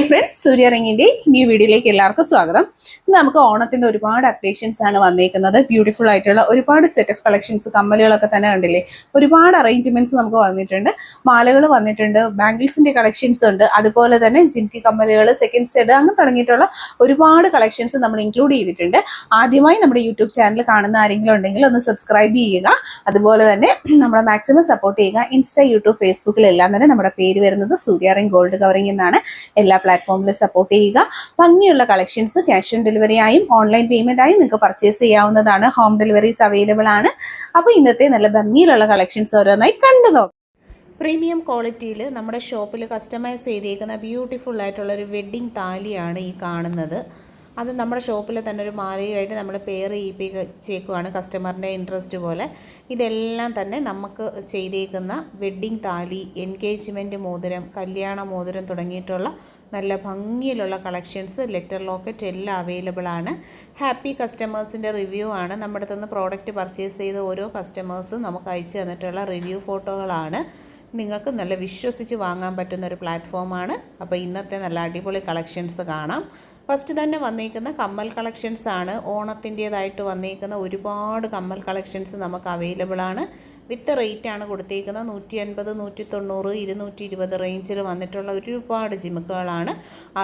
Hi friends, സൂര്യ റിങ്ങിന്റെ new വീഡിയോയിലേക്ക് എല്ലാവർക്കും സ്വാഗതം. ഇന്ന് നമുക്ക് ഓണത്തിന്റെ ഒരുപാട് അപ്ഡേഷൻസ് ആണ് വന്നേക്കുന്നത്. ബ്യൂട്ടിഫുൾ ആയിട്ടുള്ള ഒരുപാട് സെറ്റ് ഓഫ് കളക്ഷൻസ്, കമ്മലുകളൊക്കെ തന്നെ കണ്ടില്ലേ, ഒരുപാട് അറേഞ്ച്മെന്റ്സ് നമുക്ക് വന്നിട്ടുണ്ട്. മാലകൾ വന്നിട്ടുണ്ട്, ബാംഗിൾസിന്റെ കളക്ഷൻസ് ഉണ്ട്, അതുപോലെ തന്നെ ജിംകി കമ്മലുകൾ, സെക്കൻഡ് സ്റ്റഡ്, അങ്ങനെ തുടങ്ങിയിട്ടുള്ള ഒരുപാട് കളക്ഷൻസ് നമ്മൾ ഇൻക്ലൂഡ് ചെയ്തിട്ടുണ്ട്. ആദ്യമായി നമ്മുടെ യൂട്യൂബ് ചാനൽ കാണുന്ന ആരെങ്കിലും ഉണ്ടെങ്കിൽ ഒന്ന് സബ്സ്ക്രൈബ് ചെയ്യുക. അതുപോലെ തന്നെ നമ്മളെ മാക്സിമം സപ്പോർട്ട് ചെയ്യുക. ഇൻസ്റ്റ, യൂട്യൂബ്, ഫേസ്ബുക്കിലെല്ലാം തന്നെ നമ്മുടെ പേര് വരുന്നത് സൂര്യ റിംഗ് ഗോൾഡ് കവറിംഗ് എന്നാണ്. എല്ലാ പ്ലാറ്റ്ഫോമിലും സപ്പോർട്ട് ചെയ്യുക. ഭംഗിയുള്ള കളക്ഷൻസ് ക്യാഷ് ഓൺ ഡെലിവറി ആയും ഓൺലൈൻ പേയ്മെന്റ് ആയും നിങ്ങൾക്ക് പർച്ചേസ് ചെയ്യാവുന്നതാണ്. ഹോം ഡെലിവറീസ് അവൈലബിൾ ആണ്. അപ്പോൾ ഇന്നത്തെ നല്ല ഭംഗിയിലുള്ള കളക്ഷൻസ് ഓരോന്നായി കണ്ടു നോക്കാം. പ്രീമിയം ക്വാളിറ്റിയിൽ നമ്മുടെ ഷോപ്പിൽ കസ്റ്റമൈസ് ചെയ്തേക്കുന്ന ബ്യൂട്ടിഫുൾ ആയിട്ടുള്ള ഒരു വെഡ്ഡിംഗ് താലിയാണ് ഈ കാണുന്നത്. അത് നമ്മുടെ ഷോപ്പിൽ തന്നെ ഒരു മാലയുമായിട്ട് നമ്മൾ പെയർ ചെയ്യിപ്പിച്ചേക്കുവാണ് കസ്റ്റമറിൻ്റെ ഇൻട്രസ്റ്റ് പോലെ. ഇതെല്ലാം തന്നെ നമുക്ക് ചെയ്തേക്കുന്ന വെഡ്ഡിംഗ് താലി, എൻഗേജ്മെൻറ്റ് മോതിരം, കല്യാണ മോതിരം തുടങ്ങിയിട്ടുള്ള നല്ല ഭംഗിയിലുള്ള കളക്ഷൻസ്, ലെറ്റർ ലോക്കറ്റ് എല്ലാം അവൈലബിൾ ആണ്. ഹാപ്പി കസ്റ്റമേഴ്സിൻ്റെ റിവ്യൂ ആണ്. നമ്മുടെ അടുത്ത് നിന്ന് പ്രോഡക്റ്റ് പർച്ചേസ് ചെയ്ത ഓരോ കസ്റ്റമേഴ്സും നമുക്ക് അയച്ചു തന്നിട്ടുള്ള റിവ്യൂ ഫോട്ടോകളാണ്. നിങ്ങൾക്ക് നല്ല വിശ്വസിച്ച് വാങ്ങാൻ പറ്റുന്ന ഒരു പ്ലാറ്റ്ഫോമാണ്. അപ്പോൾ ഇന്നത്തെ നല്ല അടിപൊളി കളക്ഷൻസ് കാണാം. ഫസ്റ്റ് തന്നെ വന്നേക്കുന്ന കമ്മൽ കളക്ഷൻസ് ആണ്. ഓണത്തിൻ്റേതായിട്ട് വന്നേക്കുന്ന ഒരുപാട് കമ്മൽ കളക്ഷൻസ് നമുക്ക് അവൈലബിൾ ആണ്. വിത്ത് റേറ്റ് ആണ് കൊടുത്തേക്കുന്നത്. 150, 190, 220 റേഞ്ചിൽ വന്നിട്ടുള്ള ഒരുപാട് ജിമുക്കുകളാണ്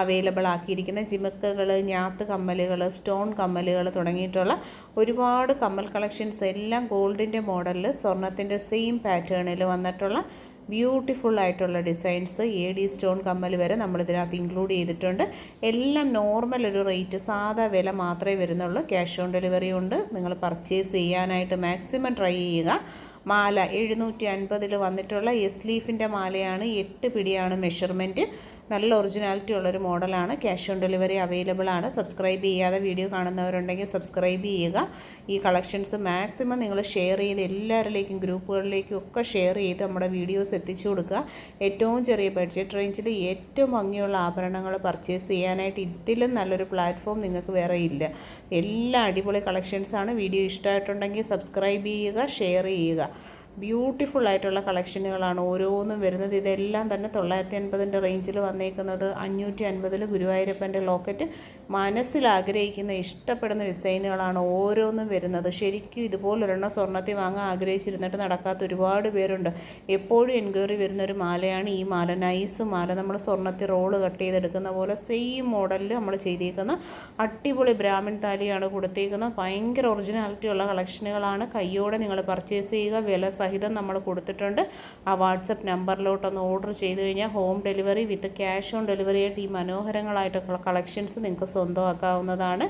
അവൈലബിൾ ആക്കിയിരിക്കുന്നത്. ജിമുക്കുകൾ, ഞാത്ത് കമ്മലുകൾ, സ്റ്റോൺ കമ്മലുകൾ തുടങ്ങിയിട്ടുള്ള ഒരുപാട് കമ്മൽ കളക്ഷൻസ് എല്ലാം ഗോൾഡിൻ്റെ മോഡലിൽ, സ്വർണത്തിൻ്റെ സെയിം പാറ്റേണിൽ വന്നിട്ടുള്ള ബ്യൂട്ടിഫുൾ ആയിട്ടുള്ള ഡിസൈൻസ്, AD സ്റ്റോൺ കമ്മൽ വരെ നമ്മളിതിനകത്ത് ഇൻക്ലൂഡ് ചെയ്തിട്ടുണ്ട്. എല്ലാം നോർമൽ ഒരു റേറ്റ്, സാധാ വില മാത്രമേ വരുന്നുള്ളൂ. ക്യാഷ് ഓൺ ഡെലിവറി ഉണ്ട്. നിങ്ങൾ പർച്ചേസ് ചെയ്യാനായിട്ട് മാക്സിമം ട്രൈ ചെയ്യുക. മാല 750 വന്നിട്ടുള്ള എസ് ലീഫിൻ്റെ മാലയാണ്. 8 പിടിയാണ് മെഷർമെൻറ്റ്. നല്ല ഒറിജിനാലിറ്റി ഉള്ളൊരു മോഡലാണ്. ക്യാഷ് ഓൺ ഡെലിവറി അവൈലബിൾ ആണ്. സബ്സ്ക്രൈബ് ചെയ്യാതെ വീഡിയോ കാണുന്നവരുണ്ടെങ്കിൽ സബ്സ്ക്രൈബ് ചെയ്യുക. ഈ കളക്ഷൻസ് മാക്സിമം നിങ്ങൾ ഷെയർ ചെയ്ത് എല്ലാവരിലേക്കും, ഗ്രൂപ്പുകളിലേക്കും ഒക്കെ ഷെയർ ചെയ്ത് നമ്മുടെ വീഡിയോസ് എത്തിച്ചു കൊടുക്കുക. ഏറ്റവും ചെറിയ ബഡ്ജറ്റ് റേഞ്ചിൽ ഏറ്റവും ഭംഗിയുള്ള ആഭരണങ്ങൾ പർച്ചേസ് ചെയ്യാനായിട്ട് ഇതിലും നല്ലൊരു പ്ലാറ്റ്ഫോം നിങ്ങൾക്ക് വേറെ ഇല്ല. എല്ലാ അടിപൊളി കളക്ഷൻസാണ്. വീഡിയോ ഇഷ്ടമായിട്ടുണ്ടെങ്കിൽ സബ്സ്ക്രൈബ് ചെയ്യുക, ഷെയർ ചെയ്യുക. ബ്യൂട്ടിഫുൾ ആയിട്ടുള്ള കളക്ഷനുകളാണ് ഓരോന്നും വരുന്നത്. ഇതെല്ലാം തന്നെ 950 റേഞ്ചിൽ വന്നേക്കുന്നത്. 550 ഗുരുവായൂരപ്പൻ്റെ ലോക്കറ്റ്. മനസ്സിൽ ആഗ്രഹിക്കുന്ന, ഇഷ്ടപ്പെടുന്ന ഡിസൈനുകളാണ് ഓരോന്നും വരുന്നത്. ശരിക്കും ഇതുപോലൊരെണ്ണം സ്വർണ്ണത്തിൽ വാങ്ങാൻ ആഗ്രഹിച്ചിരുന്നിട്ട് നടക്കാത്ത ഒരുപാട് പേരുണ്ട്. എപ്പോഴും എൻക്വയറി വരുന്നൊരു മാലയാണ് ഈ മാല. നൈസ് മാല. നമ്മൾ സ്വർണ്ണത്തിൽ റോള് കട്ട് ചെയ്തെടുക്കുന്ന പോലെ സെയിം മോഡലിൽ നമ്മൾ ചെയ്തേക്കുന്ന അടിപൊളി ബ്രാഹ്മൺ താലിയാണ് കൊടുത്തേക്കുന്നത്. ഭയങ്കര ഒറിജിനാലിറ്റി ഉള്ള കളക്ഷനുകളാണ്. കയ്യോടെ നിങ്ങൾ പർച്ചേസ് ചെയ്യുക. വില സഹിതം നമ്മൾ കൊടുത്തിട്ടുണ്ട്. ആ വാട്സപ്പ് നമ്പറിലോട്ടൊന്ന് ഓർഡർ ചെയ്ത് കഴിഞ്ഞാൽ home delivery with cash on delivery ആയിട്ട് ഈ മനോഹരങ്ങളായിട്ടുള്ള കളക്ഷൻസ് നിങ്ങൾക്ക് സ്വന്തമാക്കാവുന്നതാണ്.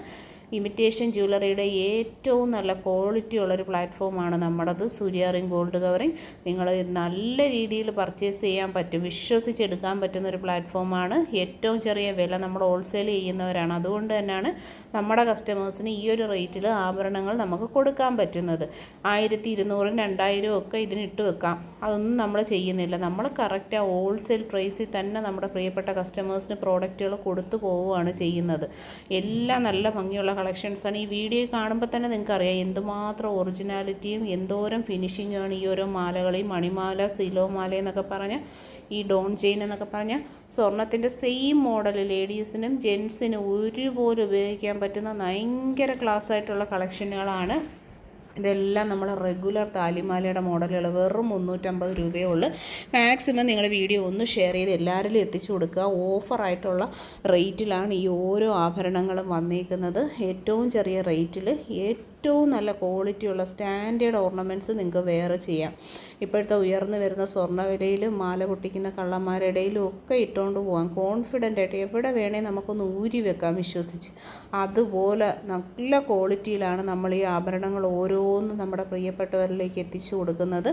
ഇമിറ്റേഷൻ ജ്വല്ലറിയുടെ ഏറ്റവും നല്ല ക്വാളിറ്റി ഉള്ളൊരു പ്ലാറ്റ്ഫോമാണ് നമ്മുടേത്, സൂര്യ റിംഗ് ഗോൾഡ് കവറിംഗ്. നിങ്ങൾ നല്ല രീതിയിൽ പർച്ചേസ് ചെയ്യാൻ പറ്റും, വിശ്വസിച്ചെടുക്കാൻ പറ്റുന്നൊരു പ്ലാറ്റ്ഫോമാണ്. ഏറ്റവും ചെറിയ വില നമ്മൾ ഹോൾസെയിൽ ചെയ്യുന്നവരാണ്. അതുകൊണ്ട് തന്നെയാണ് നമ്മുടെ കസ്റ്റമേഴ്സിന് ഈ ഒരു റേറ്റിൽ ആഭരണങ്ങൾ നമുക്ക് കൊടുക്കാൻ പറ്റുന്നത്. 1200, 2000 ഒക്കെ ഇതിനിട്ട് വെക്കാം. അതൊന്നും നമ്മൾ ചെയ്യുന്നില്ല. നമ്മൾ കറക്റ്റ് ആ ഹോൾസെയിൽ പ്രൈസിൽ തന്നെ നമ്മുടെ പ്രിയപ്പെട്ട കസ്റ്റമേഴ്സിന് പ്രോഡക്റ്റുകൾ കൊടുത്തു പോവുകയാണ് ചെയ്യുന്നത്. എല്ലാം നല്ല ഭംഗിയുള്ള കളക്ഷൻസാണ്. ഈ വീഡിയോ കാണുമ്പോൾ തന്നെ നിങ്ങൾക്കറിയാം എന്തുമാത്രം ഒറിജിനാലിറ്റിയും എന്തോരം ഫിനിഷിങ്ങാണ് ഈ ഓരോ മാലകളെയും. മണിമാല, സിലോ മാല എന്നൊക്കെ പറഞ്ഞാൽ, ഈ ഡോൺ ചെയിൻ എന്നൊക്കെ പറഞ്ഞാൽ സ്വർണത്തിൻ്റെ സെയിം മോഡൽ ലേഡീസിനും ജെൻസിനും ഒരുപോലെ ഉപയോഗിക്കാൻ പറ്റുന്ന ഭയങ്കര ക്ലാസ് ആയിട്ടുള്ള കളക്ഷനുകളാണ്. ഇതെല്ലാം നമ്മൾ റെഗുലർ താലിമാലയുടെ മോഡലുകൾ. വെറും 350 രൂപയേ ഉള്ളൂ. മാക്സിമം നിങ്ങൾ വീഡിയോ ഒന്ന് ഷെയർ ചെയ്ത് എല്ലാവരിലും എത്തിച്ചു കൊടുക്കുക. ഓഫറായിട്ടുള്ള റേറ്റിലാണ് ഈ ഓരോ ആഭരണങ്ങളും വന്നിരിക്കുന്നത്. ഏറ്റവും ചെറിയ റേറ്റിൽ ഏറ്റവും നല്ല ക്വാളിറ്റിയുള്ള സ്റ്റാൻഡേർഡ് ഓർണമെൻറ്റ്സ് നിങ്ങൾക്ക് വേറെ ചെയ്യാം. ഇപ്പോഴത്തെ ഉയർന്നു വരുന്ന സ്വർണ്ണവിലയിൽ മാല പൊട്ടിക്കുന്ന കള്ളന്മാരുടെയിലും ഒക്കെ ഇട്ടുകൊണ്ട് പോകാം. കോൺഫിഡൻ്റ് ആയിട്ട് എവിടെ വേണേൽ നമുക്കൊന്ന് ഊരി വെക്കാം വിശ്വസിച്ച്. അതുപോലെ നല്ല ക്വാളിറ്റിയിലാണ് നമ്മൾ ഈ ആഭരണങ്ങൾ ഓരോന്നും നമ്മുടെ പ്രിയപ്പെട്ടവരിലേക്ക് എത്തിച്ചു കൊടുക്കുന്നത്.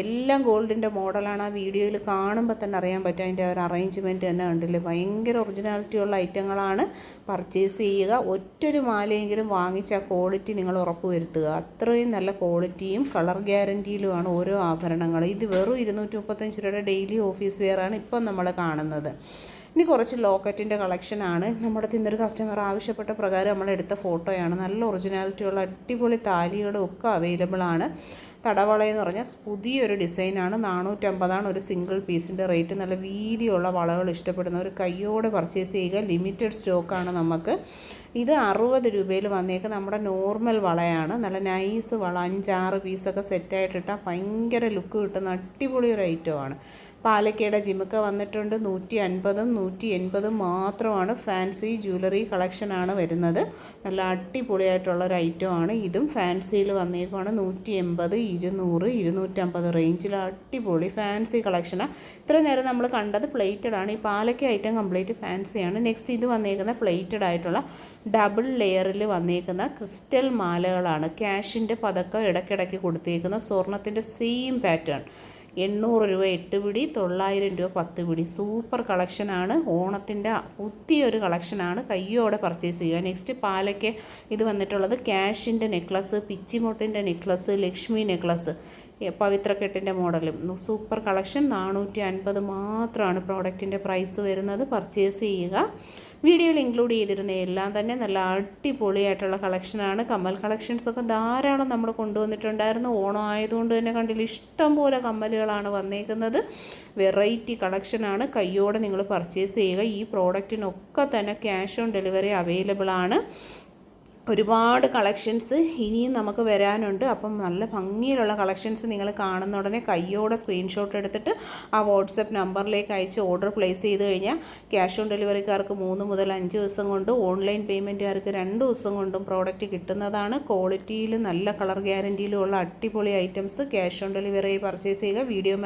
എല്ലാം ഗോൾഡിൻ്റെ മോഡലാണ്. ആ വീഡിയോയിൽ കാണുമ്പോൾ തന്നെ അറിയാൻ പറ്റും. അതിൻ്റെ ഒരു അറേഞ്ച്മെൻറ്റ് തന്നെ കണ്ടില്ലേ, ഭയങ്കര ഒറിജിനാലിറ്റിയുള്ള ഐറ്റങ്ങളാണ്. പർച്ചേസ് ചെയ്യുക. ഒറ്റൊരു മാലയെങ്കിലും വാങ്ങിച്ച ആ ക്വാളിറ്റി നിങ്ങൾ ഉറപ്പുവരുത്തുക. അത്രയും നല്ല ക്വാളിറ്റിയും കളർ ഗ്യാരൻറ്റിയിലുമാണ് ഓരോ ആഭരണങ്ങൾ. ഇത് വെറും 235 രൂപയുടെ ഡെയിലി ഓഫീസ് വെയറാണ് ഇപ്പം നമ്മൾ കാണുന്നത്. ഇനി കുറച്ച് ലോക്കറ്റിൻ്റെ കളക്ഷനാണ്. നമ്മുടെ ഇന്നൊരു കസ്റ്റമർ ആവശ്യപ്പെട്ട പ്രകാരം നമ്മളെടുത്ത ഫോട്ടോയാണ്. നല്ല ഒറിജിനാലിറ്റിയുള്ള അടിപൊളി താലികളും ഒക്കെ അവൈലബിൾ ആണ്. തടവളയെന്ന് പറഞ്ഞാൽ പുതിയൊരു ഡിസൈനാണ്. 450 ഒരു സിംഗിൾ പീസിൻ്റെ റേറ്റ്. നല്ല വീതിയുള്ള വളകൾ ഇഷ്ടപ്പെടുന്നവർ കയ്യോടെ പർച്ചേസ് ചെയ്യുക. ലിമിറ്റഡ് സ്റ്റോക്കാണ് നമുക്ക്. ഇത് 60 രൂപയിൽ വന്നേക്ക് നമ്മുടെ നോർമൽ വളയാണ്. നല്ല നൈസ് വള, 5-6 പീസൊക്കെ സെറ്റായിട്ടിട്ടാൽ ഭയങ്കര ലുക്ക് കിട്ടുന്ന അടിപൊളി ഒരു ഐറ്റമാണ്. പാലക്കയുടെ ജിമുക്ക വന്നിട്ടുണ്ട്. 150ഉം 180ഉം മാത്രമാണ്. ഫാൻസി ജ്വല്ലറി കളക്ഷനാണ് വരുന്നത്. നല്ല അടിപൊളിയായിട്ടുള്ളൊരു ഐറ്റമാണ്. ഇതും ഫാൻസിയിൽ വന്നേക്കുവാണ്. 180, 200, 250 റേഞ്ചിൽ അടിപൊളി ഫാൻസി കളക്ഷനാണ്. ഇത്രയും നേരം നമ്മൾ കണ്ടത് പ്ലേറ്റഡ് ആണ്. ഈ പാലക്ക ഐറ്റം കംപ്ലീറ്റ് ഫാൻസിയാണ്. നെക്സ്റ്റ് ഇത് വന്നേക്കുന്ന പ്ലേറ്റഡ് ആയിട്ടുള്ള ഡബിൾ ലെയറിൽ വന്നേക്കുന്ന ക്രിസ്റ്റൽ മാലകളാണ്. ക്യാഷിൻ്റെ പതക്കം ഇടയ്ക്കിടയ്ക്ക് കൊടുത്തേക്കുന്ന സ്വർണത്തിൻ്റെ സെയിം പാറ്റേൺ. 800 രൂപ 8 പിടി, 900 രൂപ 10 പിടി. സൂപ്പർ കളക്ഷനാണ്. ഓണത്തിൻ്റെ പുതിയൊരു കളക്ഷനാണ്. കയ്യോടെ പർച്ചേസ് ചെയ്യുക. നെക്സ്റ്റ് പാലയ്ക്ക് ഇത് വന്നിട്ടുള്ളത് ക്യാഷിൻ്റെ നെക്ലസ്, പിച്ചിമൊട്ടിൻ്റെ നെക്ലസ്, ലക്ഷ്മി നെക്ലസ്, പവിത്രക്കെട്ടിൻ്റെ മോഡലും. Super collection. 450 മാത്രമാണ് പ്രോഡക്റ്റിൻ്റെ പ്രൈസ് വരുന്നത്. പർച്ചേസ് ചെയ്യുക. വീഡിയോയിൽ ഇൻക്ലൂഡ് ചെയ്തിരുന്ന എല്ലാം തന്നെ നല്ല അടിപൊളിയായിട്ടുള്ള കളക്ഷനാണ്. കമ്മൽ കളക്ഷൻസൊക്കെ ധാരാളം നമ്മൾ കൊണ്ടുവന്നിട്ടുണ്ടായിരുന്നു. ഓണം ആയതുകൊണ്ട് തന്നെ കണ്ടില്ല, ഇഷ്ടം പോലെ കമ്മലുകളാണ് വന്നേക്കുന്നത്. വെറൈറ്റി കളക്ഷനാണ്. കയ്യോടെ നിങ്ങൾ പർച്ചേസ് ചെയ്യുക. ഈ പ്രോഡക്റ്റിനൊക്കെ തന്നെ ക്യാഷ് ഓൺ ഡെലിവറി അവൈലബിൾ ആണ്. ഒരുപാട് കളക്ഷൻസ് ഇനിയും നമുക്ക് വരാനുണ്ട്. അപ്പം നല്ല ഭംഗിയിലുള്ള കളക്ഷൻസ് നിങ്ങൾ കാണുന്ന ഉടനെ കയ്യോടെ സ്ക്രീൻഷോട്ട് എടുത്തിട്ട് ആ വാട്സപ്പ് നമ്പറിലേക്ക് അയച്ച് ഓർഡർ പ്ലേസ് ചെയ്ത് കഴിഞ്ഞാൽ ക്യാഷ് ഓൺ ഡെലിവറിക്കാർക്ക് 3 മുതൽ 5 ദിവസം കൊണ്ട്, ഓൺലൈൻ പേയ്മെൻറ്റുകാർക്ക് 2 ദിവസം കൊണ്ടും പ്രോഡക്റ്റ് കിട്ടുന്നതാണ്. ക്വാളിറ്റിയിൽ നല്ല കളർ ഗ്യാരൻറ്റിയിലുള്ള അടിപൊളി items cash on delivery purchase ചെയ്യുക. വീഡിയോ